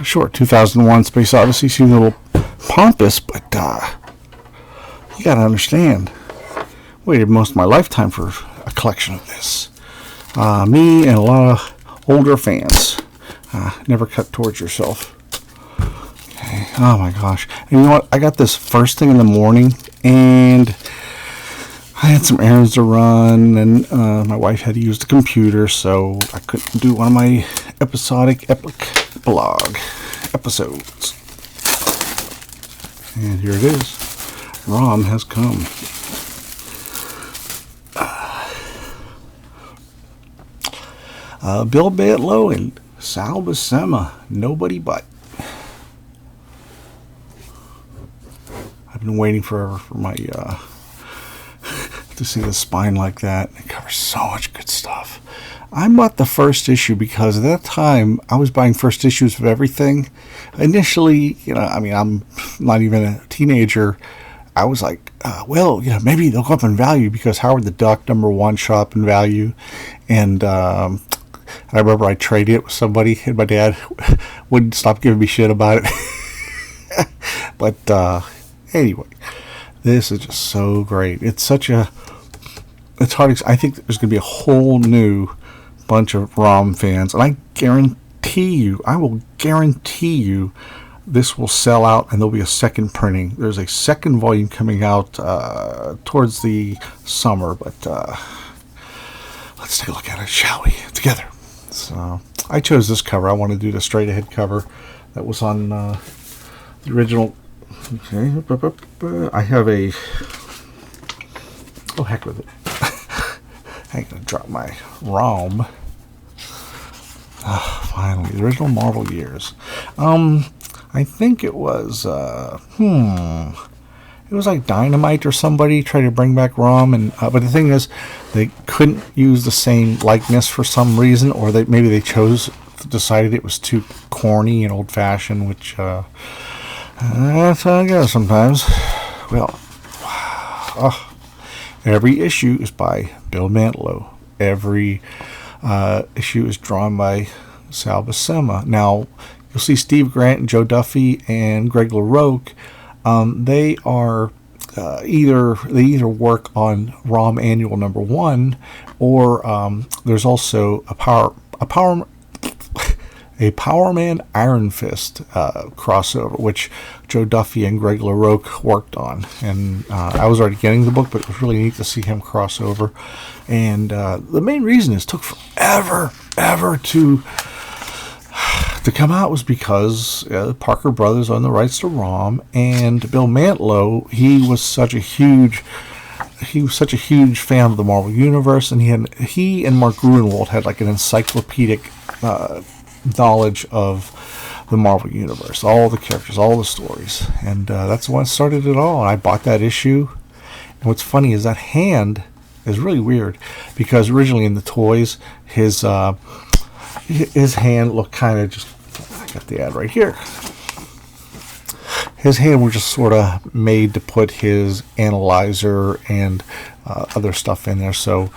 Sure, 2001 Space Odyssey seems a little pompous, but you gotta understand, waited most of my lifetime for a collection of this. Me and a lot of older fans. Never cut towards yourself. Okay. Oh my gosh. And you know what? I got this first thing in the morning, and I had some errands to run, and my wife had to use the computer, so I couldn't do one of my episodic epic blog episodes. And here it is. ROM has come. Bill Mantlo and Sal Buscema, Nobody But. I've been waiting for my to see the spine like that. It covers so much good stuff. I bought the first issue because at that time I was buying first issues of everything. Initially, I'm not even a teenager. I was like, maybe they'll go up in value because Howard the Duck #1 shot up in value, and I remember I traded it with somebody, and my dad wouldn't stop giving me shit about it. But anyway, this is just so great. It's hard. I think there's going to be a whole new bunch of ROM fans, and I will guarantee you, this will sell out, and there'll be a second printing. There's a second volume coming out towards the summer, but let's take a look at it, shall we? Together. So I chose this cover. I want to do the straight ahead cover that was on the original. Okay, I have a. Oh, heck with it. I'm going to drop my ROM. Finally, the original Marvel years. I think it was, it was like Dynamite or somebody tried to bring back ROM, but the thing is, they couldn't use the same likeness for some reason, or maybe they decided it was too corny and old-fashioned, which, that's how it goes sometimes. Well, every issue is by Bill Mantlo. Every issue is drawn by Sal Buscema. Now, you'll see Steve Grant and Joe Duffy and Greg LaRocque. They are either work on ROM Annual #1, or there's also a Power Man Iron Fist crossover, which Joe Duffy and Greg LaRocque worked on. And I was already getting the book, but it was really neat to see him cross over. And the main reason it took forever to come out was because Parker Brothers owned the rights to ROM, and Bill Mantlo, he was such a huge fan of the Marvel Universe, and he and Mark Gruenwald had like an encyclopedic knowledge of the Marvel Universe, all the characters, all the stories, and that's the one that started it all. And I bought that issue, and what's funny is that hand is really weird, because originally in the toys, his hand looked kind of just, I got the ad right here, his hand was just sort of made to put his analyzer and other stuff in there, so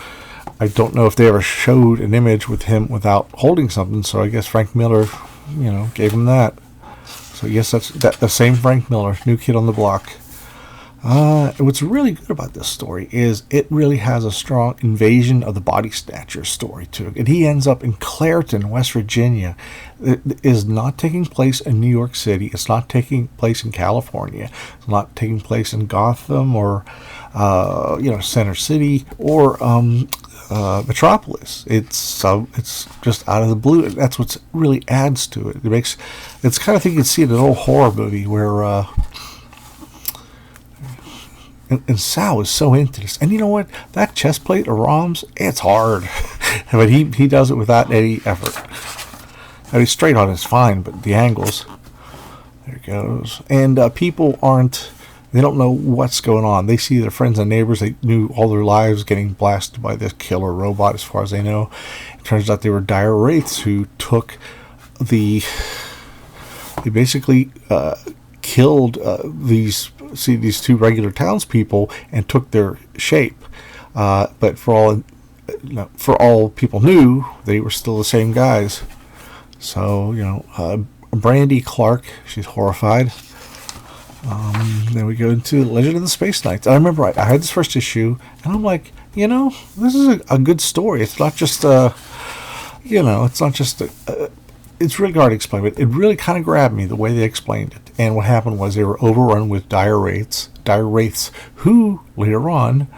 I don't know if they ever showed an image with him without holding something, so I guess Frank Miller, gave him that. So yes, that's the same Frank Miller, new kid on the block. What's really good about this story is it really has a strong invasion of the body snatcher story to it. And he ends up in Clairton, West Virginia. It is not taking place in New York City. It's not taking place in California. It's not taking place in Gotham or Center City or Metropolis. It's just out of the blue. That's what really adds to it. It's kind of thing you can see in an old horror movie where and Sal is so into this. And you know what? That chest plate of ROMs, it's hard. But he does it without any effort. I mean, straight on is fine, but the angles, there it goes. And people they don't know what's going on. They see their friends and neighbors they knew all their lives getting blasted by this killer robot, as far as they know. It turns out they were dire wraiths who took they basically killed these two regular townspeople and took their shape. But for all people knew, they were still the same guys. So, Brandy Clark, she's horrified. Then we go into Legend of the Space Knights. I remember I had this first issue, and I'm like, this is a good story. It's not just it's really hard to explain, but it really kind of grabbed me the way they explained it. And what happened was they were overrun with dire wraiths, who later on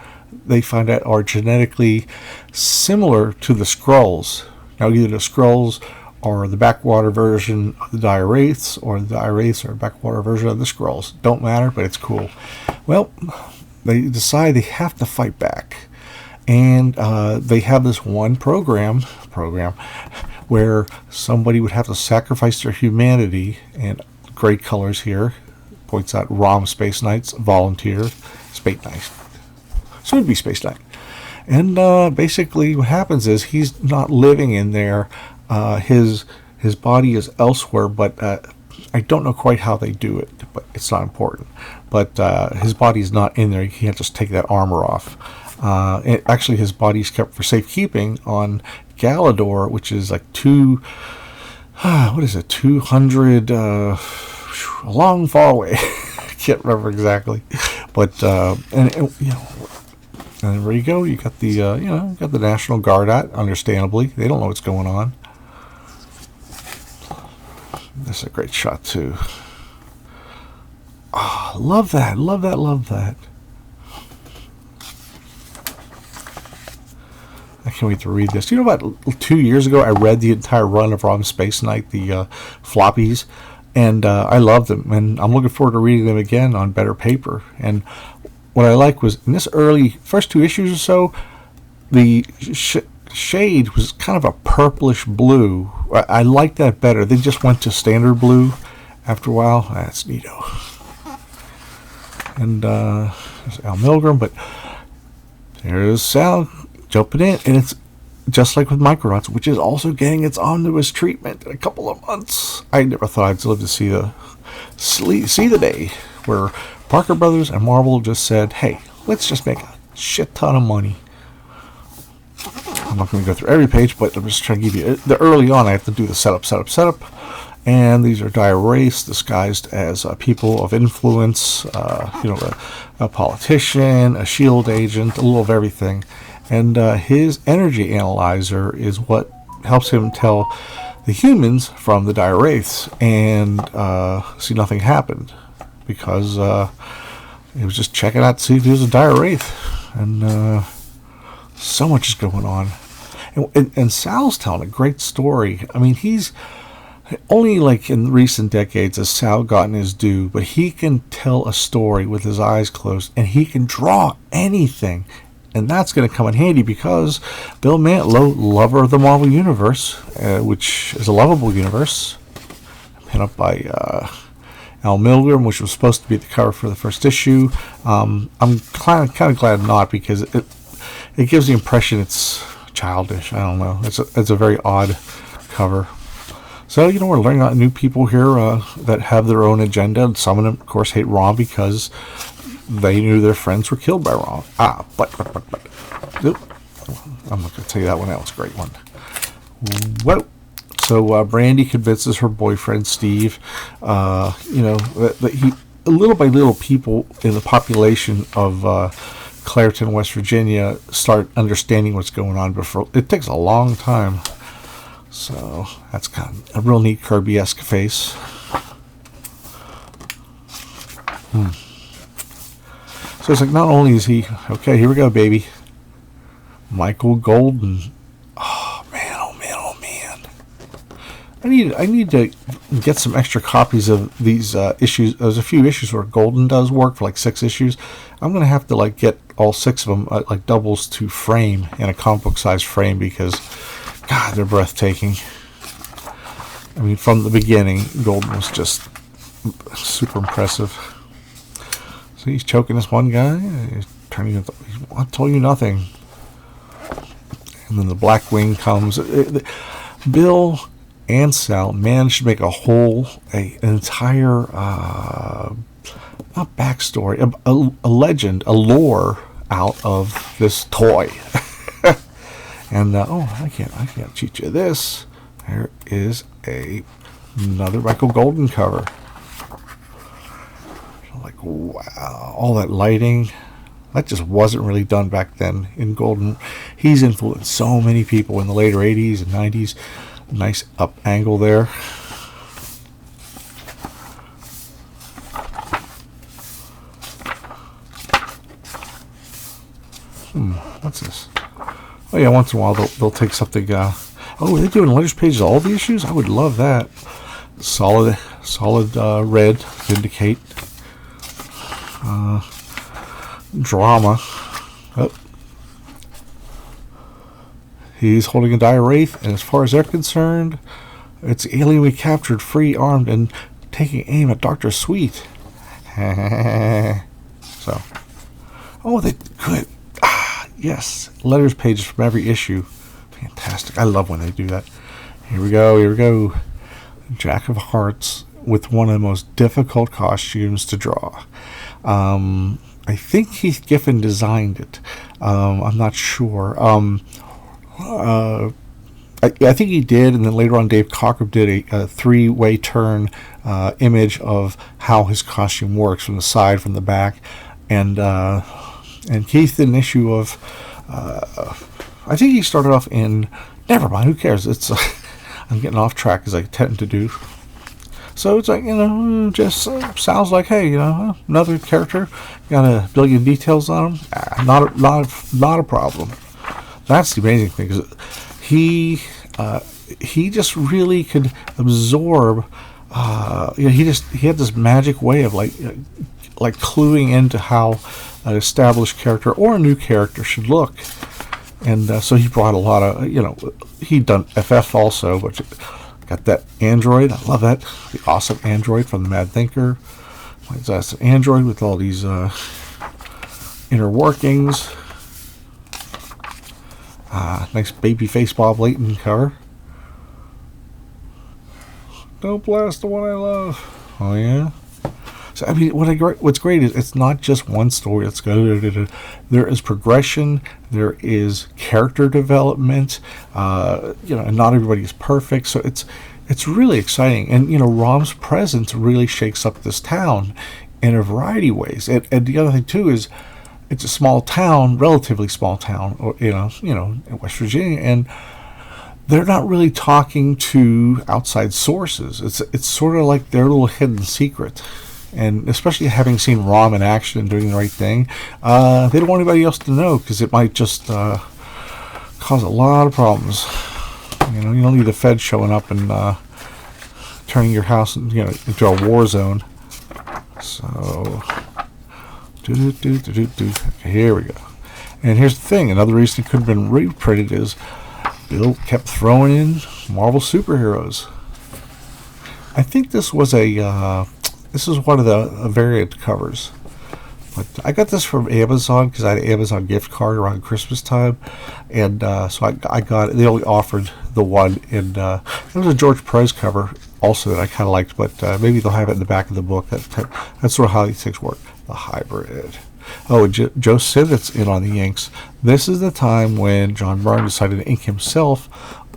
they find out are genetically similar to the Skrulls. Now, either the Skrulls are the backwater version of the dire wraiths, or the dire wraiths are a backwater version of the Skrulls. Don't matter, but it's cool. Well, they decide they have to fight back. And they have this one program where somebody would have to sacrifice their humanity, and great colors here, points out ROM Space Knights, volunteer, Space Knight, soon to be Space Knight. And basically what happens is he's not living in there. His body is elsewhere, but I don't know quite how they do it, but it's not important. But his body's not in there. You can't just take that armor off. Actually, his body's kept for safekeeping on Galador, which is like 200, a long far away. I can't remember exactly, but and there you go. You got the got the National Guard out. Understandably, they don't know what's going on. This is a great shot too. Oh, love that. I can't wait to read this. About 2 years ago, I read the entire run of ROM Space Knight, the floppies, and I loved them. And I'm looking forward to reading them again on better paper. And what I like was, in this first 2 issues or so, the shade was kind of a purplish blue. I like that better. They just went to standard blue after a while. That's neato. And there's Al Milgram, but there's Sal jumping in, and it's just like with Micronauts, which is also getting its omnibus treatment in a couple of months. I never thought I'd live to see the day where Parker Brothers and Marvel just said, hey, let's just make a shit ton of money. I'm not going to go through every page, but I'm just trying to give you the early on. I have to do the setup, and these are dire wraiths disguised as people of influence, a politician, a shield agent, a little of everything. And his energy analyzer is what helps him tell the humans from the dire wraiths. And see, nothing happened because he was just checking out to see if he was a dire wraith. And so much is going on. And Sal's telling a great story. I mean, he's only like in recent decades has Sal gotten his due, but he can tell a story with his eyes closed, and he can draw anything. And that's going to come in handy because Bill Mantlo, lover of the Marvel Universe, which is a lovable universe, pinned up by Al Milgram, which was supposed to be the cover for the first issue. I'm kind of glad not, because it gives the impression it's childish. I don't know. It's a very odd cover. So, we're learning about new people here that have their own agenda. And some of them, of course, hate ROM because they knew their friends were killed by ROM. But. Oop. I'm not going to tell you that one. That was a great one. Whoa. So, Brandy convinces her boyfriend, Steve, that he, little by little, people in the population of Clairton, West Virginia, start understanding what's going on. Before it takes a long time. So that's kind of a real neat Kirby-esque face. So it's like, not only is he okay, here we go, baby. Michael Golden. Oh man. I need to get some extra copies of these issues. There's a few issues where Golden does work for like 6 issues. I'm gonna have to get all 6 of them like doubles to frame in a comic book size frame, because God, they're breathtaking. I mean, from the beginning, Golden was just super impressive. So he's choking this one guy. He's turning. I told you nothing. And then the Black Wing comes. Bill and Sal managed to make an entire, not backstory, a legend, a lore out of this toy. And I can't cheat you this. There is another Michael Golden cover. Like, wow, all that lighting. That just wasn't really done back then in Golden. He's influenced so many people in the later 80s and 90s. Nice up angle there. What's this? Oh yeah, once in a while they'll take something. Oh, they're doing letters pages all the issues. I would love that. Solid red. Vindicate. Drama. Oh. He's holding a dire wraith, and as far as they're concerned, it's the alien we captured, free, armed, and taking aim at Dr. Sweet. So, oh, they could. Yes, letters pages from every issue. Fantastic. I love when they do that. Here we go. Jack of Hearts with one of the most difficult costumes to draw. I think Heath Giffen designed it. I'm not sure. I think he did, and then later on Dave Cockrum did a three-way turn image of how his costume works, from the side, from the back, and Keith did an issue of, I think he started off in, never mind, who cares, it's, I'm getting off track as I tend to do. So it's like, just sounds like, hey, another character, got a billion details on him, not a problem. That's the amazing thing, because he just really could absorb, he had this magic way of like cluing into how an established character or a new character should look. And so he brought a lot of, he'd done FF also, but got that android. I love that. The awesome android from the Mad Thinker. That's an android with all these inner workings. Nice babyface Bob Layton cover. Don't blast the one I love. Oh, yeah? So, I mean, what's great is it's not just one story. It's good. There is progression. There is character development. And not everybody is perfect. So it's really exciting. And, ROM's presence really shakes up this town in a variety of ways. And the other thing, too, is it's a small town, relatively small town, or in West Virginia, and they're not really talking to outside sources. It's sort of like their little hidden secret. And especially having seen ROM in action and doing the right thing, they don't want anybody else to know, because it might just cause a lot of problems. You don't need the Fed showing up and turning your house into a war zone. So, okay, here we go. And here's the thing: another reason it could have been reprinted is Bill kept throwing in Marvel superheroes. I think this was this is one of the variant covers. But I got this from Amazon because I had an Amazon gift card around Christmas time, and so I got it. They only offered the one, and there was a George Perez cover also that I kind of liked, but maybe they'll have it in the back of the book. That's sort of how these things work. The hybrid. Oh, Joe Sivit's in on the inks. This is the time when John Byrne decided to ink himself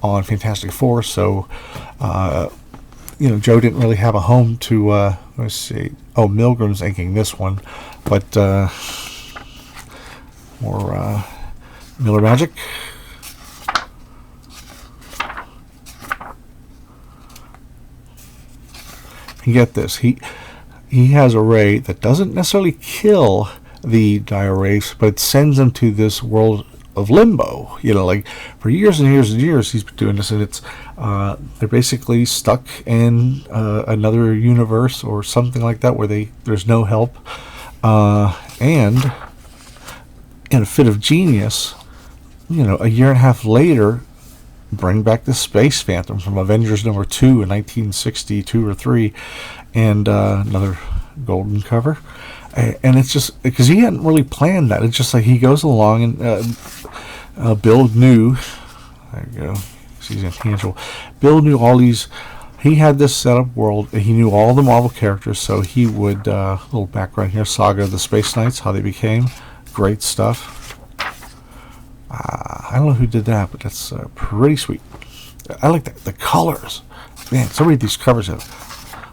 on Fantastic Four, so Joe didn't really have a home to, let's see. Oh, Milgram's inking this one, but more Miller Magic. And get this, he has a ray that doesn't necessarily kill the dire wraiths, but it sends them to this world of limbo. Like for years and years and years he's been doing this, and it's they're basically stuck in another universe or something like that where there's no help, and in a fit of genius, a year and a half later, bring back the Space Phantom from Avengers number 2 in 1962 or 3, and another golden cover. And it's just because he hadn't really planned that. It's just like he goes along, and Bill knew. There you go. He's intangible. Bill knew all these. He had this setup world, and he knew all the Marvel characters. So he would little background here: Saga of the Spaceknights, how they became. Great stuff. I don't know who did that, but that's pretty sweet. I like the colors. man, so many of these covers have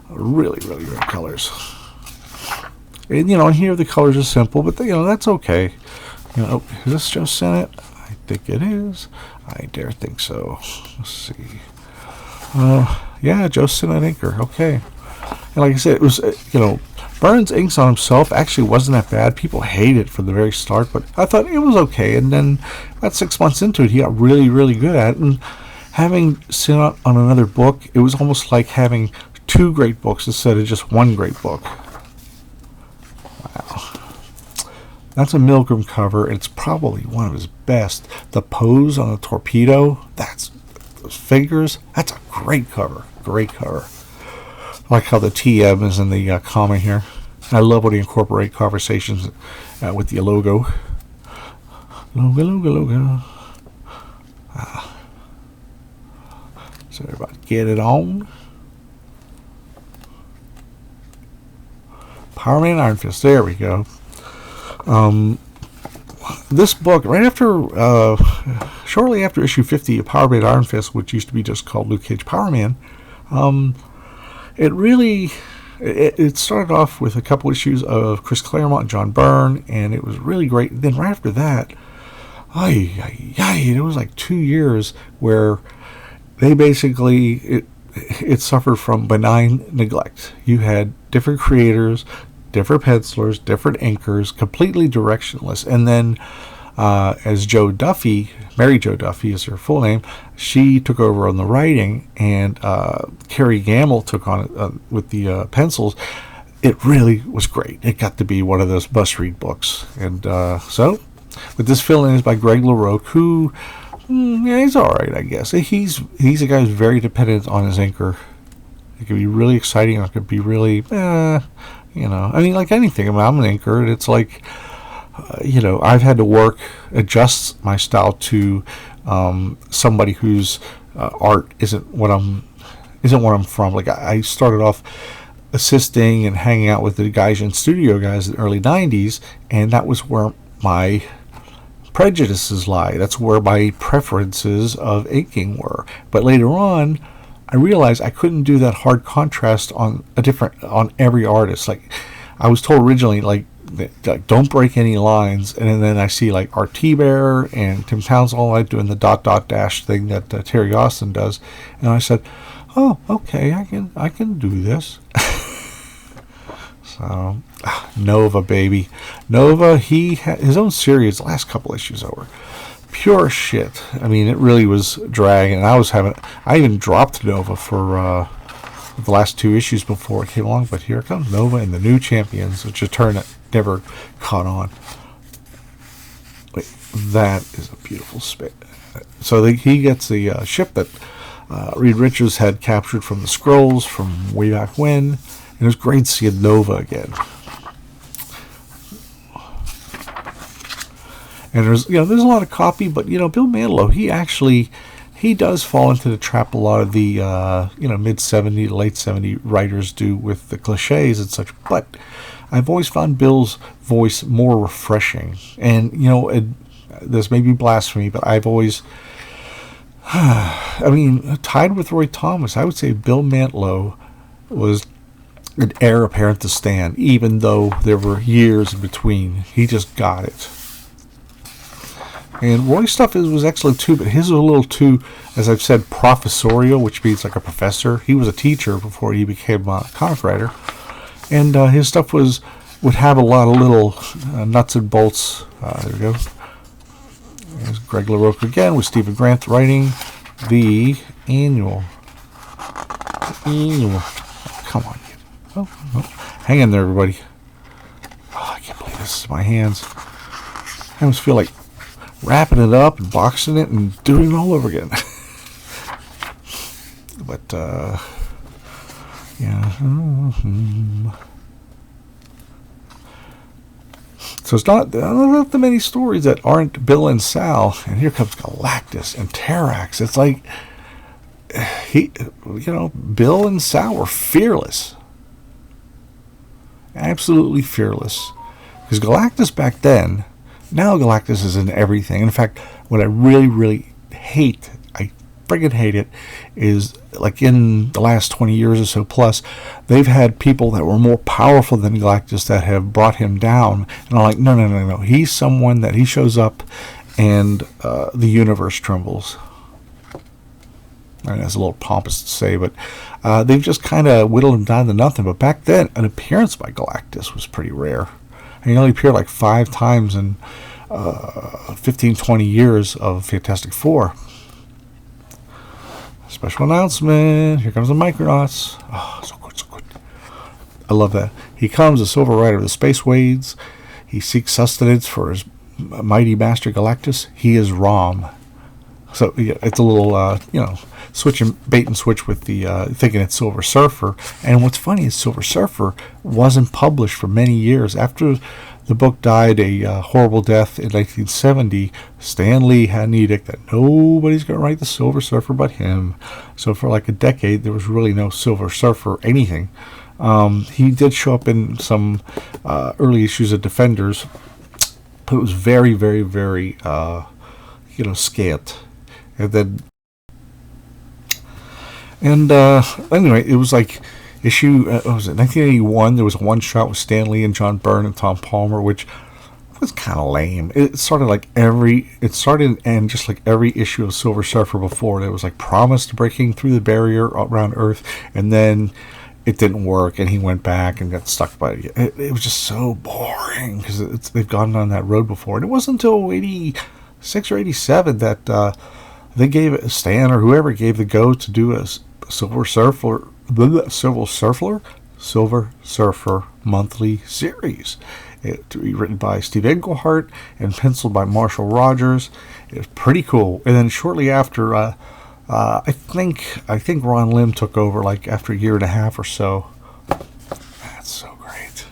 really, really great colors. And, you know, and here the colors are simple, but, you know, that's okay. You know, is this Joe Sennett? I think it is. I dare think so. Let's see. Yeah, Joe Sennett inker. Okay. And like I said, it was, you know, Burns' inks on himself actually wasn't that bad. People hated it from the very start, but I thought it was okay. And then about 6 months into it, he got really, really good at it. And having seen on another book, it was almost like having two great books instead of just one great book. Wow. That's a Milgram cover. It's probably one of his best. The pose on the torpedo, those figures, that's a great cover. Great cover. I like how the TM is in the comma here. I love when he incorporate conversations with the logo. Logo. So everybody get it on. Power Man Iron Fist. There we go. This book, right after, shortly after issue 50 of Power Man Iron Fist, which used to be just called Luke Cage Power Man, it really, it started off with a couple issues of Chris Claremont and John Byrne, and it was really great. And then right after that, it was like 2 years where they basically, it suffered from benign neglect. You had different creators, different pencilers, different inkers, completely directionless. And then as Jo Duffy, Mary Jo Duffy is her full name, she took over on the writing, and Carrie Gamble took on it with the pencils. It really was great. It got to be one of those must-read books. And so, with this fill-in is by Greg LaRocque, who, yeah, he's all right, I guess. He's a guy who's very dependent on his inker. It can be really exciting, or it could be really, you know, I mean, like anything. I mean, I'm an inker, and it's like, you know, I've had to adjust my style to somebody whose art isn't what I'm from. Like I started off assisting and hanging out with the Gaijin studio guys in the early '90s, and that was where my prejudices lie. That's where my preferences of inking were. But later on, I realized I couldn't do that hard contrast on every artist. Like I was told originally, like don't break any lines, and then I see like R.T. Bear and Tim Townsend like doing the ... dash thing that Terry Austin does, and I said, oh, okay, I can do this. So Nova, baby, Nova. He had his own series. The last couple issues over, pure shit. I mean, it really was dragging. And I even dropped Nova for the last two issues before it came along. But here comes Nova and the New Champions, which a turn that never caught on. Wait, that is a beautiful spit. So he gets the ship that Reed Richards had captured from the Scrolls from way back when. And it was great seeing Nova again. And there's a lot of copy, but Bill Mantlo, he does fall into the trap a lot of the mid 70s to late 70s writers do with the cliches and such. But I've always found Bill's voice more refreshing. And this may be blasphemy, but I've always tied with Roy Thomas, I would say Bill Mantlo was an heir apparent to Stan, even though there were years in between. He just got it. And Roy's stuff was excellent too, but his was a little too, as I've said, professorial, which means like a professor. He was a teacher before he became a comic writer. And his stuff would have a lot of little nuts and bolts. There we go. There's Greg LaRocque again with Stephen Grant writing the annual. Oh, come on. Oh, hang in there, everybody. Oh, I can't believe this is my hands. I almost feel like wrapping it up and boxing it and doing it all over again. But, yeah. So it's not that many stories that aren't Bill and Sal. And here comes Galactus and Terrax. It's like, Bill and Sal were fearless. Absolutely fearless. Because Galactus back then, now Galactus is in everything. In fact, what I really, really hate, I friggin' hate it is, like, in the last 20 years or so plus, they've had people that were more powerful than Galactus that have brought him down. And I'm like, no, no, no, no. He's someone that he shows up and the universe trembles. I mean, that's a little pompous to say, but they've just kind of whittled him down to nothing. But back then, an appearance by Galactus was pretty rare. And he only appeared like 5 times in 15, 20 years of Fantastic Four. Special announcement. Here comes the Micronauts. Oh, so good, so good. I love that. He comes, a Silver Rider of the Space Waves. He seeks sustenance for his mighty master Galactus. He is ROM. So yeah, it's a little, bait and switch with the thinking it's Silver Surfer. And what's funny is Silver Surfer wasn't published for many years. After the book died a horrible death in 1970, Stan Lee had an edict that nobody's going to write the Silver Surfer but him. So for like a decade, there was really no Silver Surfer anything. He did show up in some early issues of Defenders, but it was very, very, very, scant. Anyway, it was like issue, what was it, 1981, there was a one-shot with Stan Lee and John Byrne and Tom Palmer, which was kind of lame. It started and ended just like every issue of Silver Surfer before. It was like promised breaking through the barrier around Earth, and then it didn't work, and he went back and got stuck by it. It was just so boring, because they've gone down that road before. And it wasn't until 86 or 87 that they gave it, Stan or whoever gave the go to do a Silver Surfer monthly series. It to be written by Steve Englehart and penciled by Marshall Rogers. It was pretty cool. And then shortly after, I think Ron Lim took over, like after a year and a half or so. That's so great.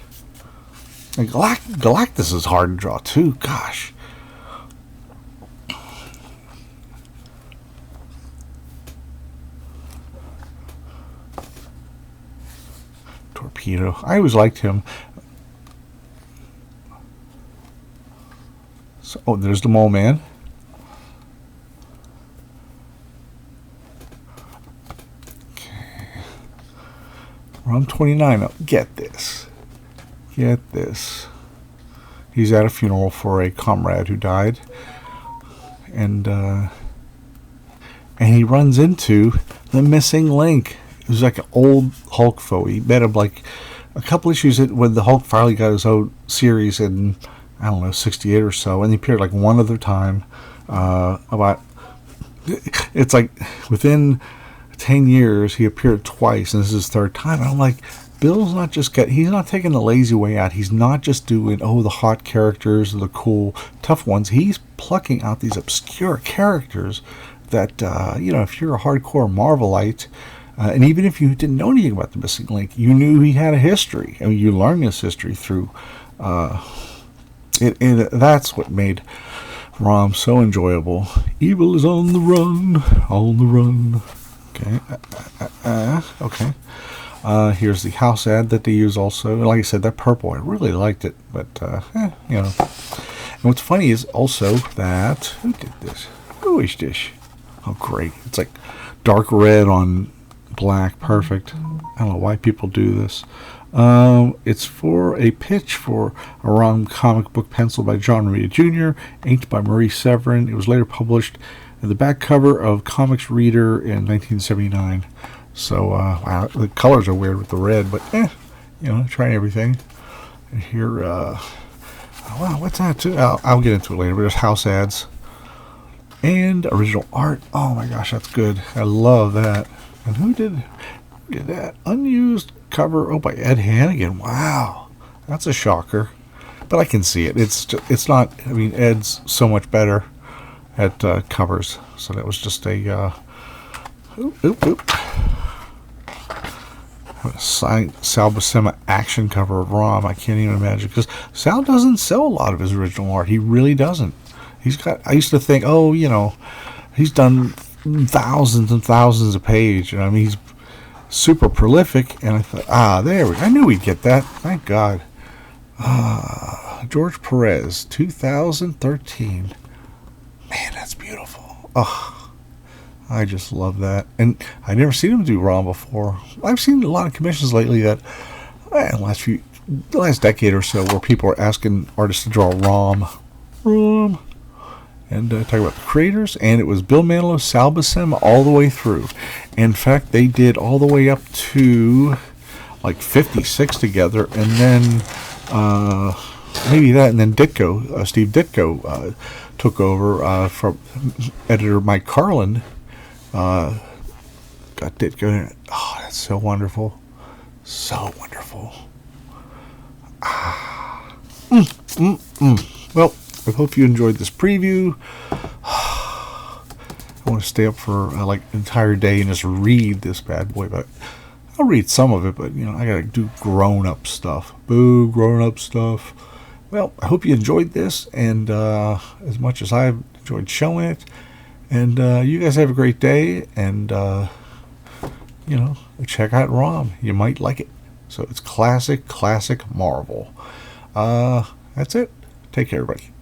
And Galactus is hard to draw too. Gosh. Torpedo. I always liked him. So, there's the Mole Man. Okay. ROM 29. Oh, get this. He's at a funeral for a comrade who died, and he runs into the missing link. It was like an old Hulk foe. He met him like a couple issues when the Hulk finally got his own series in, I don't know, 68 or so, and he appeared like one other time. It's like within 10 years he appeared twice, and this is his third time. And I'm like, Bill's not just he's not taking the lazy way out. He's not just doing the hot characters, the cool tough ones. He's plucking out these obscure characters that if you're a hardcore Marvelite. And even if you didn't know anything about the missing link, you knew he had a history. I mean, you learned this history through it. And that's what made ROM so enjoyable. Evil is on the run, on the run. Okay. Okay. Here's the house ad that they use also. Like I said, that purple, I really liked it. But, And what's funny is also that, who did this? Who is this? Oh, great. It's like dark red on black. Perfect. I don't know why people do this. It's for a pitch for a ROM comic book penciled by John Romita Jr., inked by Maurice Severin. It was later published in the back cover of Comics Reader in 1979. So, wow, the colors are weird with the red, but, trying everything. And here, wow, what's that too? I'll get into it later, but there's house ads. And original art. Oh my gosh, that's good. I love that. And who did that? Unused cover, by Ed Hannigan. Wow, that's a shocker. But I can see it. It's not. I mean, Ed's so much better at covers. So that was just a Sal Buscema action cover of ROM. I can't even imagine, because Sal doesn't sell a lot of his original art. He really doesn't. I used to think, he's done thousands and thousands of pages. I mean, he's super prolific, and I thought, there we go. I knew we'd get that. Thank God. George Perez, 2013. Man, that's beautiful. Oh, I just love that. And I never seen him do ROM before. I've seen a lot of commissions lately that, the last decade or so, where people are asking artists to draw ROM, and talk about the creators. And it was Bill Manilow, Sal Buscema, all the way through. In fact, they did all the way up to like 56 together, and then maybe that, and then Ditko, Steve Ditko, took over from editor Mike Carlin. Got Ditko. Oh, that's so wonderful. So wonderful. Well, I hope you enjoyed this preview. I want to stay up for like an entire day and just read this bad boy, but I'll read some of it, but I gotta do grown-up stuff. Boo, grown-up stuff. Well, I hope you enjoyed this, and as much as I've enjoyed showing it. And you guys have a great day, and check out ROM. You might like it. So it's classic Marvel. That's it. Take care, everybody.